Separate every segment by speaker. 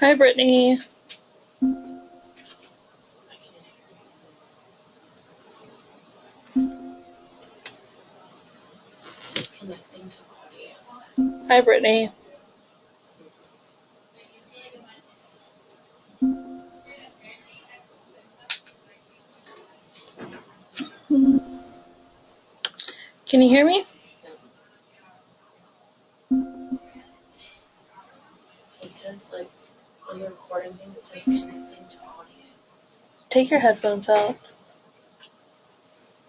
Speaker 1: Hi, Brittany.
Speaker 2: It's connecting to audio.
Speaker 1: Hi, Brittany. Can you hear me?
Speaker 2: It says, like, on the recording thing, it says connecting to audio.
Speaker 1: Take your headphones out.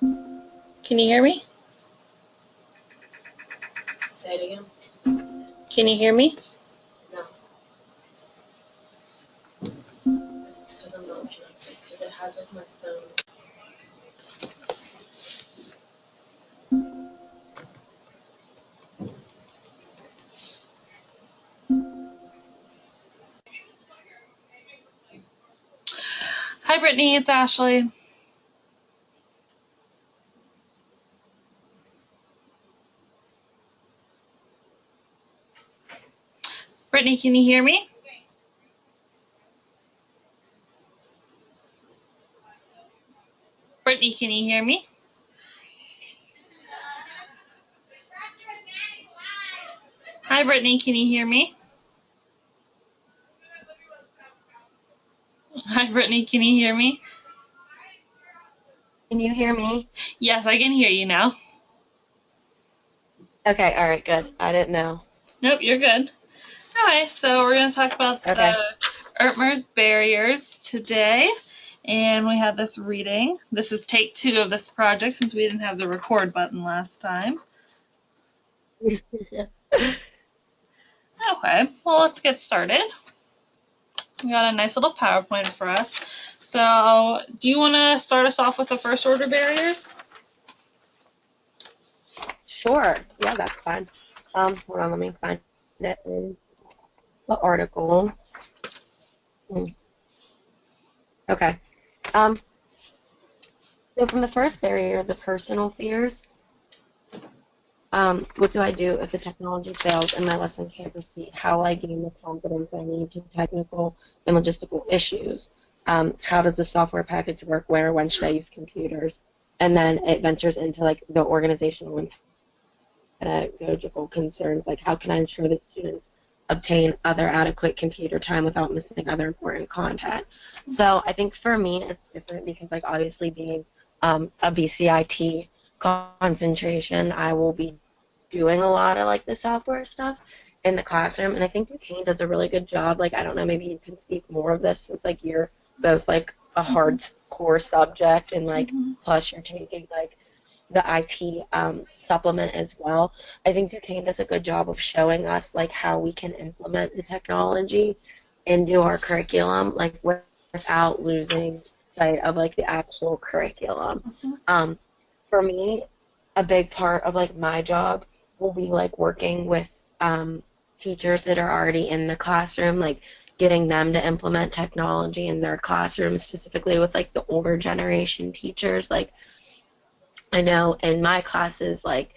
Speaker 1: Can you hear me?
Speaker 2: Say it again.
Speaker 1: Can you hear me?
Speaker 2: No. It's because I'm not connected, because it has, like, my phone.
Speaker 1: Hi, Brittany. It's Ashley. Brittany, can you hear me? Brittany, can you hear me? Hi, Brittany. Can you hear me? Hi, Brittany. Can you hear me?
Speaker 3: Can you hear me?
Speaker 1: Yes, I can hear you now.
Speaker 3: Okay, all right, good. I didn't know.
Speaker 1: Nope, you're good. Okay, so we're going to talk about
Speaker 3: Okay.
Speaker 1: the Ertmer's barriers today. And we have this reading. This is take 2 of this project since we didn't have the record button last time. Okay, well, let's get started. We got a nice little PowerPoint for us. So, do you want to start us off with the first order barriers?
Speaker 3: Sure. Yeah, that's fine. Hold on, let me find it in the article. Okay. So from the first barrier, the personal fears, what do I do if the technology fails and my lesson can't proceed? How will I gain the confidence I need to technical and logistical issues? How does the software package work? Where, when should I use computers? And then it ventures into like the organizational and pedagogical concerns, like how can I ensure that students obtain other adequate computer time without missing other important content. So I think for me it's different because like obviously being a BCIT concentration, I will be doing a lot of like the software stuff in the classroom, and I think Duquesne does a really good job. Like I don't know, maybe you can speak more of this since like you're both like a hard core subject and like plus you're taking like the IT supplement as well. I think Duquesne does a good job of showing us like how we can implement the technology into our curriculum, like without losing sight of like the actual curriculum. For me, a big part of like my job will be like working with teachers that are already in the classroom, like getting them to implement technology in their classrooms, specifically with like the older generation teachers. Like I know in my classes, like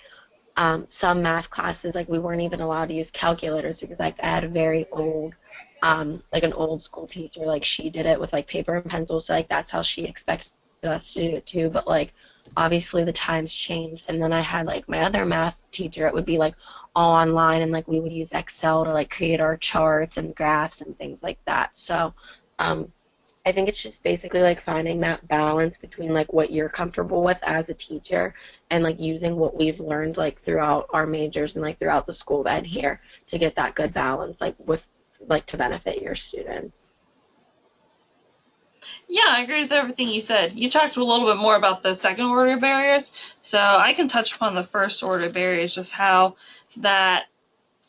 Speaker 3: some math classes, like we weren't even allowed to use calculators because like I had a very old, like an old school teacher, like she did it with like paper and pencil, so like that's how she expected us to do it too. But like obviously the times changed, and then I had like my other math teacher, it would be like all online, and like we would use Excel to like create our charts and graphs and things like that. So I think it's just basically like finding that balance between like what you're comfortable with as a teacher and like using what we've learned like throughout our majors and like throughout the school ed here to get that good balance like with like to benefit your students.
Speaker 1: Yeah, I agree with everything you said. You talked a little bit more about the second order barriers, so I can touch upon the first order barriers, just how that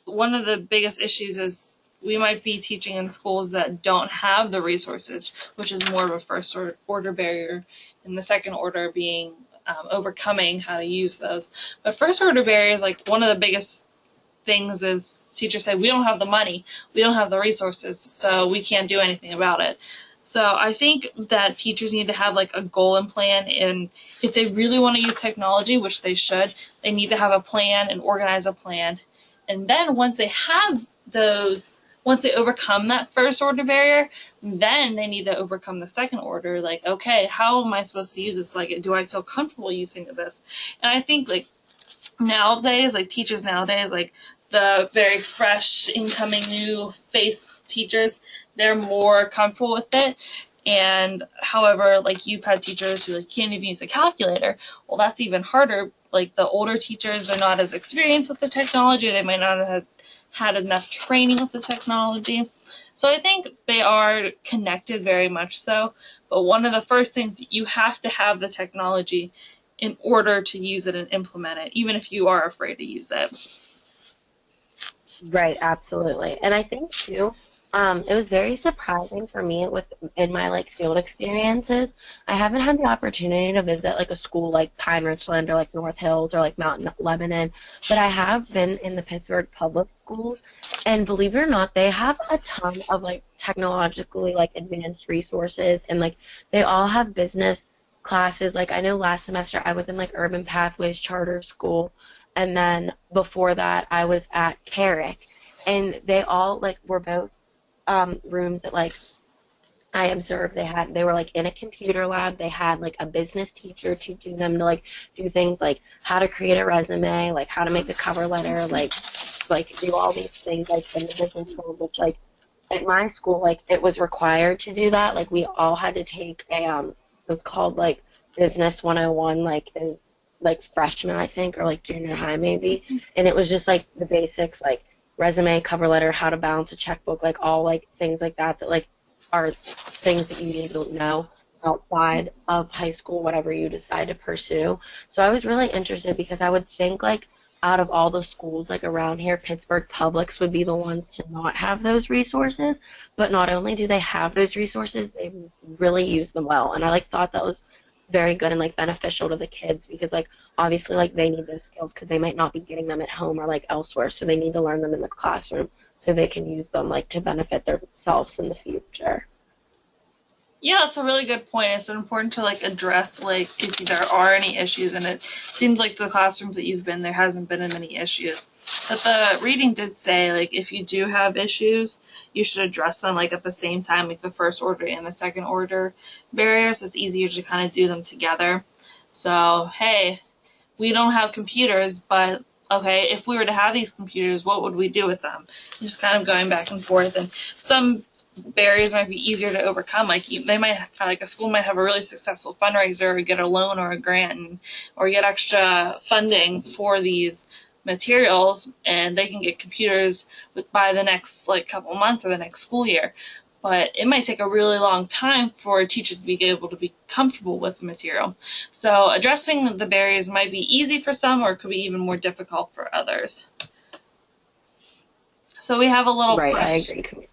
Speaker 1: one of the biggest issues is we might be teaching in schools that don't have the resources, which is more of a first order barrier, and the second order being overcoming how to use those. But first order barriers, like one of the biggest things is teachers say, we don't have the money, we don't have the resources, so we can't do anything about it. So I think that teachers need to have like a goal and plan, and if they really want to use technology, which they should, they need to have a plan and organize a plan. And then once they have those once they overcome that first order barrier, then they need to overcome the second order. Like, okay, how am I supposed to use this? Like, do I feel comfortable using this? And I think, like, nowadays, like, teachers nowadays, like, the very fresh, incoming, new face teachers, they're more comfortable with it. And however, like, you've had teachers who, like, can't even use a calculator. Well, that's even harder. Like, the older teachers, they're not as experienced with the technology. They might not have had enough training with the technology. So I think they are connected very much so. But one of the first things, you have to have the technology in order to use it and implement it, even if you are afraid to use it.
Speaker 3: Right, absolutely. And I think too, it was very surprising for me in my like field experiences. I haven't had the opportunity to visit like a school like Pine Richland or like North Hills or like Mount Lebanon, but I have been in the Pittsburgh public schools, and believe it or not, they have a ton of like technologically like advanced resources, and like they all have business classes. Like I know last semester I was in like Urban Pathways Charter School, and then before that I was at Carrick, and they all like were both rooms that like I observed. They were like in a computer lab. They had like a business teacher teaching them to like do things like how to create a resume, like how to make a cover letter, like do all these things like in the business world, which like at my school like it was required to do that. Like we all had to take it was called like Business 101, like is like freshman I think, or like junior high maybe, and it was just like the basics like resume, cover letter, how to balance a checkbook, like all like things like that like are things that you need to know outside of high school, whatever you decide to pursue. So I was really interested because I would think like out of all the schools like around here, Pittsburgh Publics would be the ones to not have those resources. But not only do they have those resources, they really use them well. And I like thought that was very good and like beneficial to the kids because like obviously like they need those skills because they might not be getting them at home or like elsewhere, so they need to learn them in the classroom so they can use them like to benefit themselves in the future.
Speaker 1: Yeah, that's a really good point. It's important to like address like if there are any issues, and it seems like the classrooms that you've been there hasn't been in many issues. But the reading did say like if you do have issues, you should address them like at the same time, like the first order and the second order barriers. It's easier to kind of do them together. So hey, we don't have computers, but okay, if we were to have these computers, what would we do with them? Just kind of going back and forth, and some barriers might be easier to overcome. Like they might have, like a school might have a really successful fundraiser or get a loan or a grant or get extra funding for these materials, and they can get computers by the next like couple months or the next school year. But it might take a really long time for teachers to be able to be comfortable with the material. So addressing the barriers might be easy for some, or it could be even more difficult for others. So we have a little
Speaker 3: Right,
Speaker 1: question.
Speaker 3: I agree.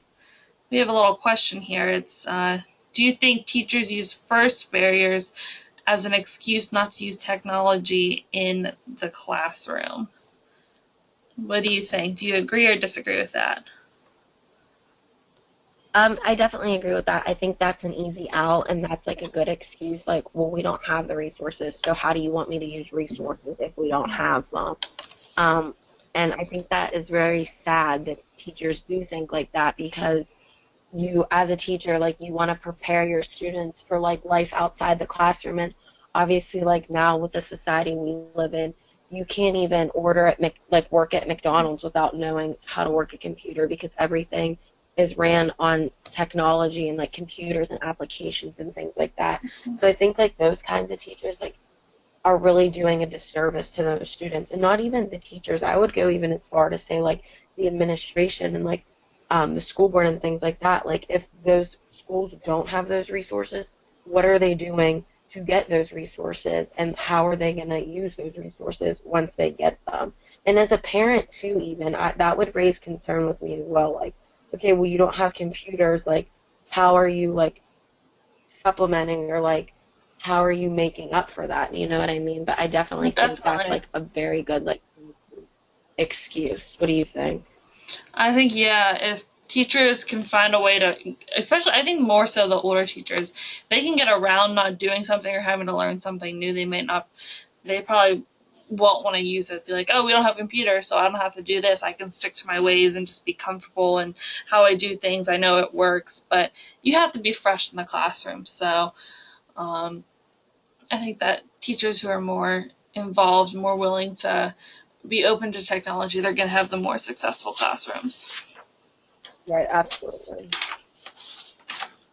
Speaker 1: We have a little question here. It's, do you think teachers use first barriers as an excuse not to use technology in the classroom? What do you think? Do you agree or disagree with that?
Speaker 3: I definitely agree with that. I think that's an easy out, and that's like a good excuse. Like, well, we don't have the resources, so how do you want me to use resources if we don't have them? Um, and I think that is very sad that teachers do think like that because you, as a teacher, like you want to prepare your students for like life outside the classroom, and obviously, like now with the society we live in, you can't even like work at McDonald's without knowing how to work a computer because everything is ran on technology and like computers and applications and things like that. So I think like those kinds of teachers like are really doing a disservice to those students, and not even the teachers. I would go even as far to say like the administration and like the school board and things like that. Like if those schools don't have those resources, what are they doing to get those resources, and how are they going to use those resources once they get them? And as a parent too, even that would raise concern with me as well. Like, okay, well you don't have computers. Like, how are you like supplementing or like how are you making up for that? You know what I mean? But I definitely think that's like a very good like excuse. What do you think?
Speaker 1: I think, yeah, if teachers can find a way to, especially, I think more so the older teachers, they can get around not doing something or having to learn something new. They probably won't want to use it. Be like, oh, we don't have computers, so I don't have to do this. I can stick to my ways and just be comfortable in how I do things. I know it works, but you have to be fresh in the classroom. So I think that teachers who are more involved, more willing to be open to technology, they're going to have the more successful classrooms.
Speaker 3: Right, absolutely.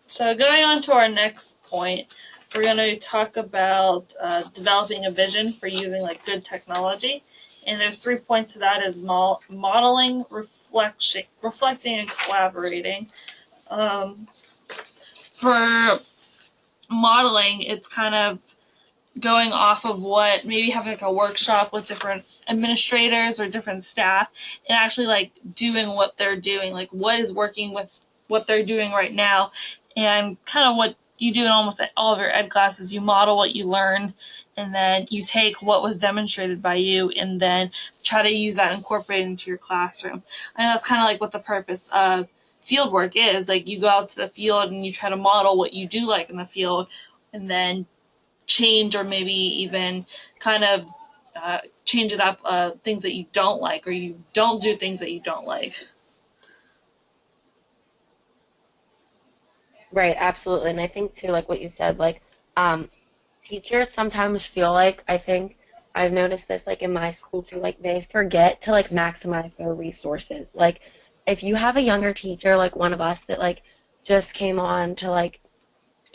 Speaker 1: So going on to our next point, we're going to talk about developing a vision for using like good technology. And there's 3 points to that: is modeling, reflecting, and collaborating. For modeling, it's kind of going off of what, maybe having like a workshop with different administrators or different staff and actually like doing what they're doing, like what is working with what they're doing right now, and kind of what you do in almost all of your ed classes. You model what you learn, and then you take what was demonstrated by you and then try to use that and incorporate it into your classroom. I know that's kind of like what the purpose of field work is. Like you go out to the field and you try to model what you do like in the field, and then change or maybe even kind of change it up, things that you don't like, or you don't do things that you don't like.
Speaker 3: Right, absolutely. And I think too, like what you said, like teachers sometimes feel like, I think I've noticed this like in my school too, like they forget to like maximize their resources. Like if you have a younger teacher, like one of us that like just came on to like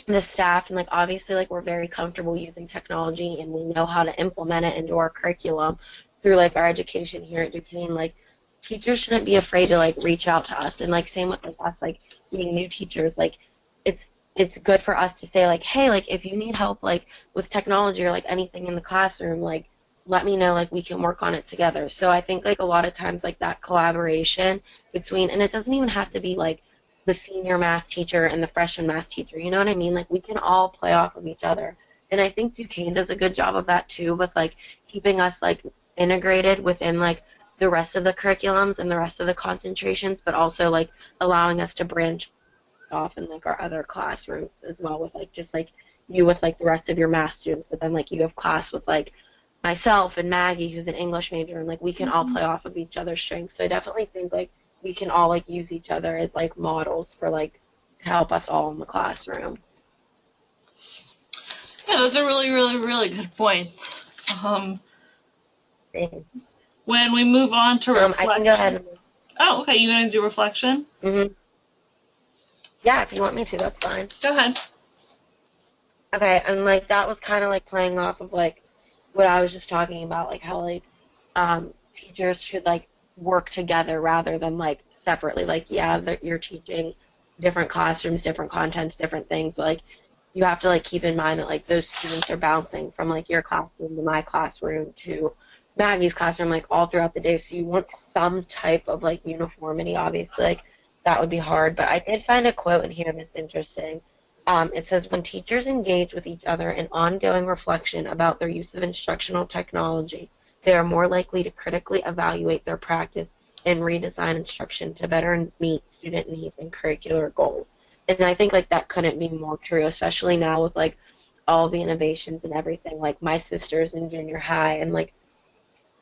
Speaker 3: the staff, and like obviously like we're very comfortable using technology and we know how to implement it into our curriculum through like our education here at Duquesne, like teachers shouldn't be afraid to like reach out to us. And like same with like us, like being new teachers, like it's good for us to say like, hey, like if you need help like with technology or like anything in the classroom, like let me know, like we can work on it together. So I think like a lot of times like that collaboration between, and it doesn't even have to be like the senior math teacher and the freshman math teacher, you know what I mean? Like we can all play off of each other. And I think Duquesne does a good job of that too, with like keeping us like integrated within like the rest of the curriculums and the rest of the concentrations, but also like allowing us to branch off in like our other classrooms as well, with like just like you with like the rest of your math students, but then like you have class with like myself and Maggie, who's an English major, and like we can all play off of each other's strengths. So I definitely think like we can all like use each other as like models for like to help us all in the classroom.
Speaker 1: Yeah, those are really, really, really good points. When we move on to reflection.
Speaker 3: I can go ahead and...
Speaker 1: Oh, okay. You gonna do reflection?
Speaker 3: Mm-hmm. Yeah, if you want me to, that's fine.
Speaker 1: Go ahead.
Speaker 3: Okay, and like that was kind of like playing off of like what I was just talking about, like how like teachers should like work together rather than like separately. Like yeah, you're teaching different classrooms, different contents, different things, but like you have to like keep in mind that like those students are bouncing from like your classroom to my classroom to Maggie's classroom, like all throughout the day. So you want some type of like uniformity. Obviously, like that would be hard. But I did find a quote in here that's interesting. It says, when teachers engage with each other in ongoing reflection about their use of instructional technology, they are more likely to critically evaluate their practice and redesign instruction to better meet student needs and curricular goals. And I think like that couldn't be more true, especially now with like all the innovations and everything. Like my sister's in junior high, and like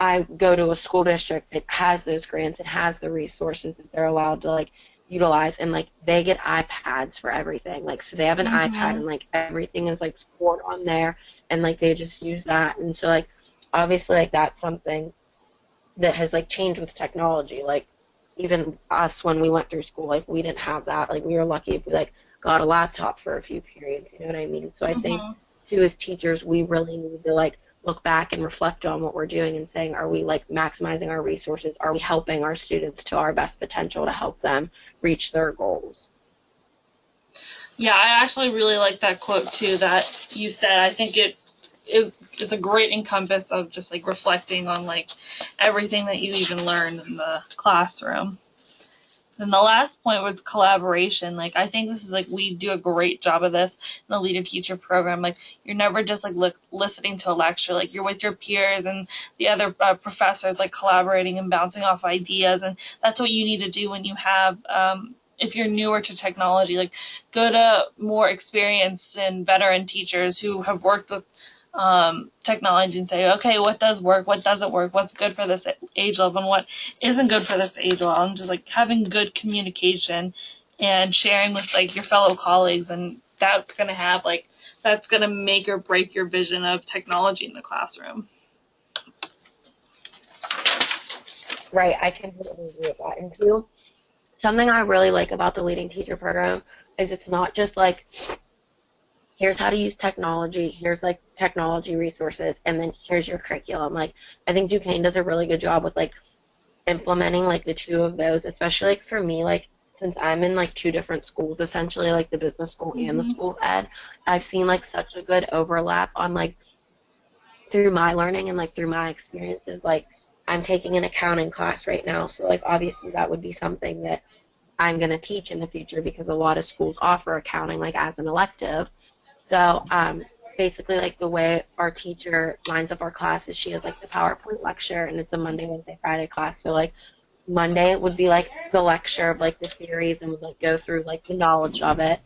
Speaker 3: I go to a school district that has those grants and has the resources that they're allowed to like utilize, and like they get iPads for everything. Like so they have an iPad and like everything is like stored on there, and like they just use that. And so like obviously like that's something that has like changed with technology. Like even us when we went through school, like we didn't have that. Like we were lucky if we like got a laptop for a few periods, you know what I mean? So I think too as teachers we really need to like look back and reflect on what we're doing and saying, are we like maximizing our resources? Are we helping our students to our best potential to help them reach their goals?
Speaker 1: Yeah, I actually really like that quote too that you said. I think it is a great encompass of just like reflecting on like everything that you even learned in the classroom. Then the last point was collaboration. Like I think this is like we do a great job of this in the Lead a Teacher program. Like you're never just like listening to a lecture. Like you're with your peers and the other professors, like collaborating and bouncing off ideas. And that's what you need to do when you have if you're newer to technology. Like go to more experienced and veteran teachers who have worked with technology and say, okay, what does work, what doesn't work, what's good for this age level, and what isn't good for this age level, and just like having good communication and sharing with like your fellow colleagues, and that's gonna make or break your vision of technology in the classroom.
Speaker 3: Right, I can totally agree with that. And too, something I really like about the Leading Teacher program is it's not just like, here's how to use technology, here's like technology resources, and then here's your curriculum. Like, I think Duquesne does a really good job with like implementing like the two of those, especially like for me, like since I'm in like two different schools, essentially like the business school and the school of ed, I've seen like such a good overlap on like through my learning and like through my experiences. Like I'm taking an accounting class right now, so like obviously that would be something that I'm going to teach in the future because a lot of schools offer accounting like as an elective. So basically like the way our teacher lines up our classes, she has like the PowerPoint lecture and it's a Monday, Wednesday, Friday class. So like Monday would be like the lecture of like the theories and would like go through like the knowledge of it.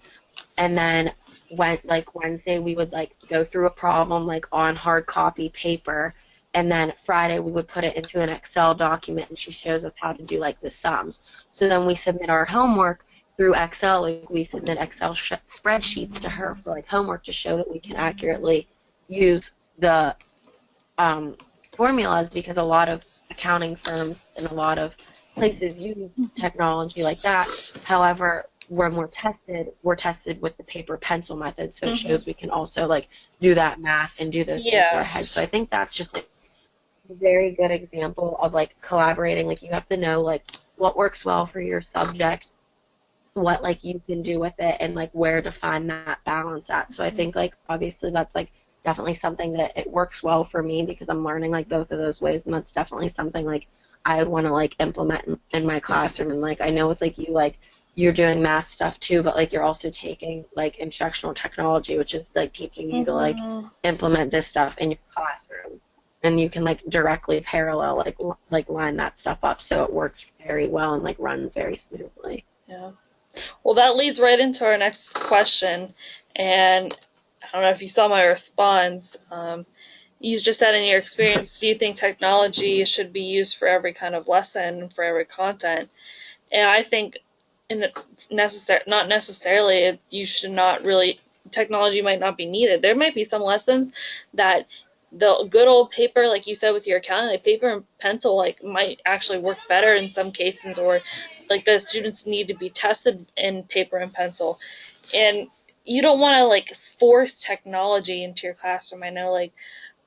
Speaker 3: And then Wednesday we would like go through a problem like on hard copy paper, and then Friday we would put it into an Excel document and she shows us how to do like the sums. So then we submit our homework through Excel. Like we submit Excel spreadsheets to her for like homework to show that we can accurately use the formulas, because a lot of accounting firms and a lot of places use technology like that. However, when we're tested with the paper pencil method, so it shows we can also like do that math and do those things in our head. So I think that's just like a very good example of like collaborating. Like you have to know like what works well for your subject, what like you can do with it, and like where to find that balance at. So I think like obviously that's like definitely something that it works well for me because I'm learning like both of those ways, and that's definitely something like I would want to like implement in my classroom. And like I know with like you, like you're doing math stuff too, but like you're also taking like instructional technology, which is like teaching you to like implement this stuff in your classroom, and you can like directly parallel like line that stuff up so it works very well and like runs very smoothly.
Speaker 1: Yeah. Well, that leads right into our next question, and I don't know if you saw my response. You just said, in your experience, do you think technology should be used for every kind of lesson, for every content? And I think not necessarily. You should not really. Technology might not be needed. There might be some lessons that the good old paper, like you said with your accounting, like paper and pencil, like might actually work better in some cases, or like the students need to be tested in paper and pencil. And you don't want to like force technology into your classroom. I know like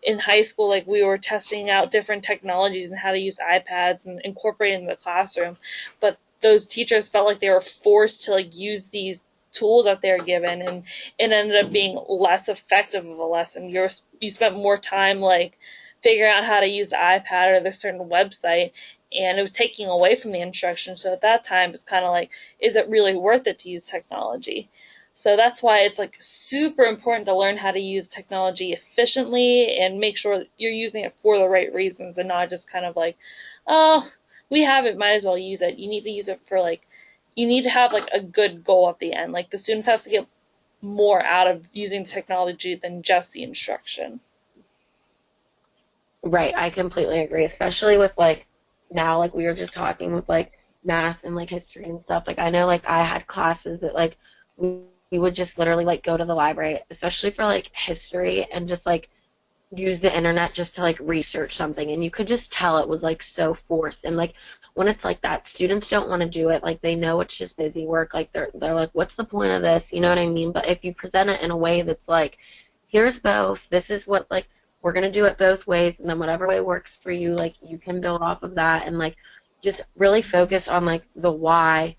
Speaker 1: in high school, like we were testing out different technologies and how to use iPads and incorporate it in the classroom, but those teachers felt like they were forced to like use these tools that they're given, and it ended up being less effective of a lesson. You spent more time like figuring out how to use the iPad or the certain website, and it was taking away from the instruction. So at that time, it's kind of like, is it really worth it to use technology? So that's why it's like super important to learn how to use technology efficiently and make sure that you're using it for the right reasons and not just kind of like, oh, we have it, might as well use it. You need to use it for like, you need to have like a good goal at the end. Like the students have to get more out of using technology than just the instruction.
Speaker 3: Right, I completely agree, especially with like now, like we were just talking with like math and like history and stuff. Like I know like I had classes that like we would just literally like go to the library, especially for like history, and just like use the internet just to like research something, and you could just tell it was like so forced. And like when it's like that, students don't want to do it. Like they know it's just busy work. Like they're like, what's the point of this? You know what I mean? But if you present it in a way that's like, here's both, this is what like we're gonna do it both ways, and then whatever way works for you, like you can build off of that, and like just really focus on like the why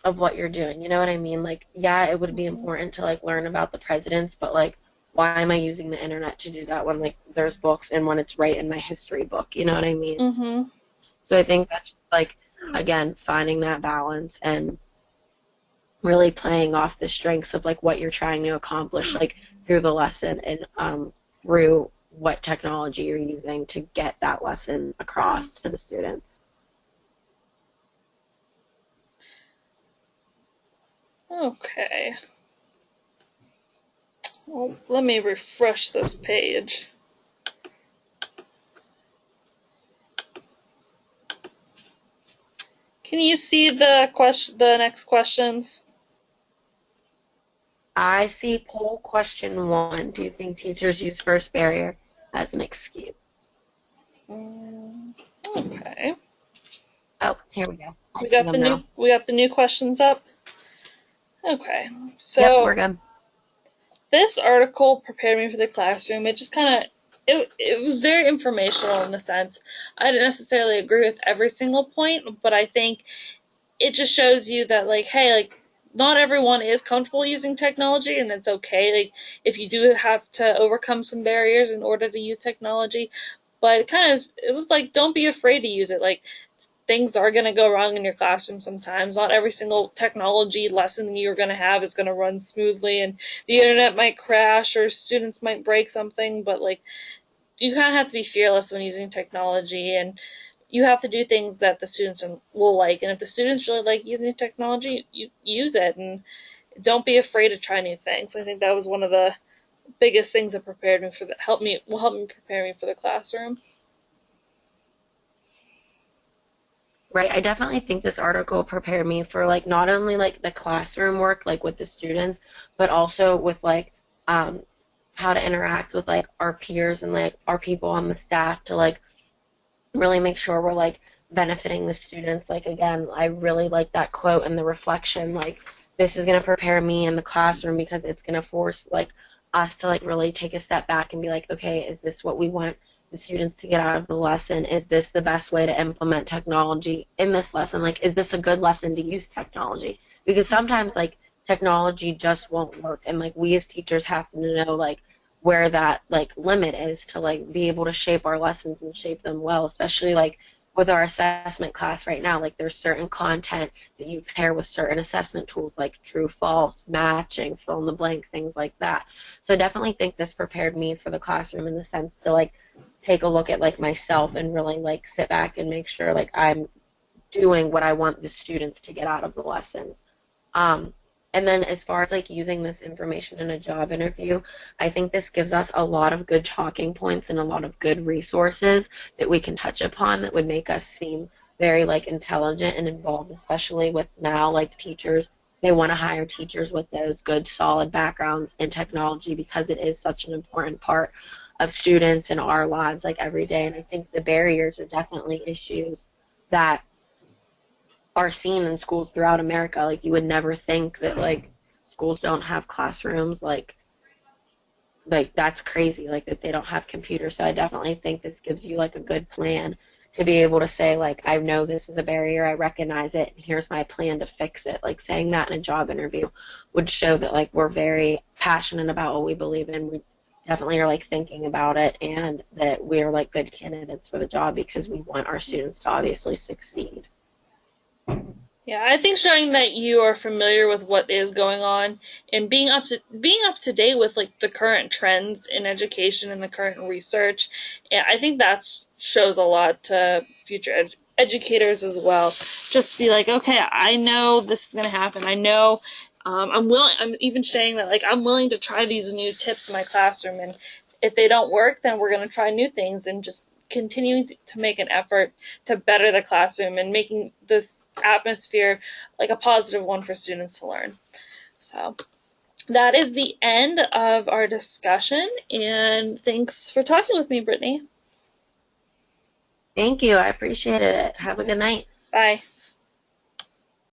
Speaker 3: of what you're doing. You know what I mean? Like, yeah, it would be important to like learn about the presidents, but like, why am I using the internet to do that when like there's books and when it's right in my history book? You know what I mean?
Speaker 1: Mm-hmm.
Speaker 3: So I think that's just, like, again, finding that balance and really playing off the strengths of like what you're trying to accomplish, like through the lesson and through what technology you're using to get that lesson across to the students.
Speaker 1: Okay. Well, let me refresh this page. Can you see the next questions?
Speaker 3: I see poll question 1. Do you think teachers use first barrier as an excuse?
Speaker 1: Okay.
Speaker 3: Oh, here we go. I
Speaker 1: We
Speaker 3: see
Speaker 1: got
Speaker 3: them now.
Speaker 1: the new questions up. Okay.
Speaker 3: Yep,
Speaker 1: So
Speaker 3: we're good.
Speaker 1: this article prepared me for the classroom. It just kind of it was very informational in the sense I didn't necessarily agree with every single point, but I think it just shows you that like, hey, like not everyone is comfortable using technology, and it's okay. Like if you do have to overcome some barriers in order to use technology, but it was like don't be afraid to use it. Like things are going to go wrong in your classroom sometimes. Not every single technology lesson you're going to have is going to run smoothly, and the internet might crash or students might break something, but like you kind of have to be fearless when using technology, and you have to do things that the students will like. And if the students really like using technology, you use it, and don't be afraid to try new things. I think that was one of the biggest things that prepared me for help me prepare me for the classroom.
Speaker 3: Right, I definitely think this article prepared me for like not only like the classroom work like with the students, but also with like how to interact with like our peers and like our people on the staff to like really make sure we're like benefiting the students. Like again, I really like that quote and the reflection, like this is going to prepare me in the classroom because it's going to force like us to like really take a step back and be like, okay, is this what we want the students to get out of the lesson? Is this the best way to implement technology in this lesson? Like, is this a good lesson to use technology? Because sometimes like technology just won't work, and like we as teachers have to know like where that like limit is to like be able to shape our lessons and shape them well, especially like with our assessment class right now. Like there's certain content that you pair with certain assessment tools like true false matching, fill in the blank, things like that. So I definitely think this prepared me for the classroom in the sense to like take a look at like myself and really like sit back and make sure like I'm doing what I want the students to get out of the lesson. um, and then as far as like using this information in a job interview, I think this gives us a lot of good talking points and a lot of good resources that we can touch upon that would make us seem very like intelligent and involved, especially with now like teachers. They want to hire teachers with those good solid backgrounds in technology because it is such an important part of students in our lives like every day. And I think the barriers are definitely issues that are seen in schools throughout America. Like you would never think that like schools don't have classrooms. Like that's crazy. Like that they don't have computers. So I definitely think this gives you like a good plan to be able to say like I know this is a barrier. I recognize it. And here's my plan to fix it. Like saying that in a job interview would show that like we're very passionate about what we believe in. We definitely are like thinking about it, and that we're like good candidates for the job because we want our students to obviously succeed.
Speaker 1: Yeah, I think showing that you are familiar with what is going on and being up to date with like the current trends in education and the current research, yeah, I think that shows a lot to future educators as well. Just be like, okay, I know this is gonna happen. I know I'm willing. I'm even saying that like I'm willing to try these new tips in my classroom, and if they don't work, then we're gonna try new things, and just continuing to make an effort to better the classroom and making this atmosphere like a positive one for students to learn. So that is the end of our discussion, and thanks for talking with me, Brittany.
Speaker 3: Thank you. I appreciate it. Have a good night.
Speaker 1: Bye.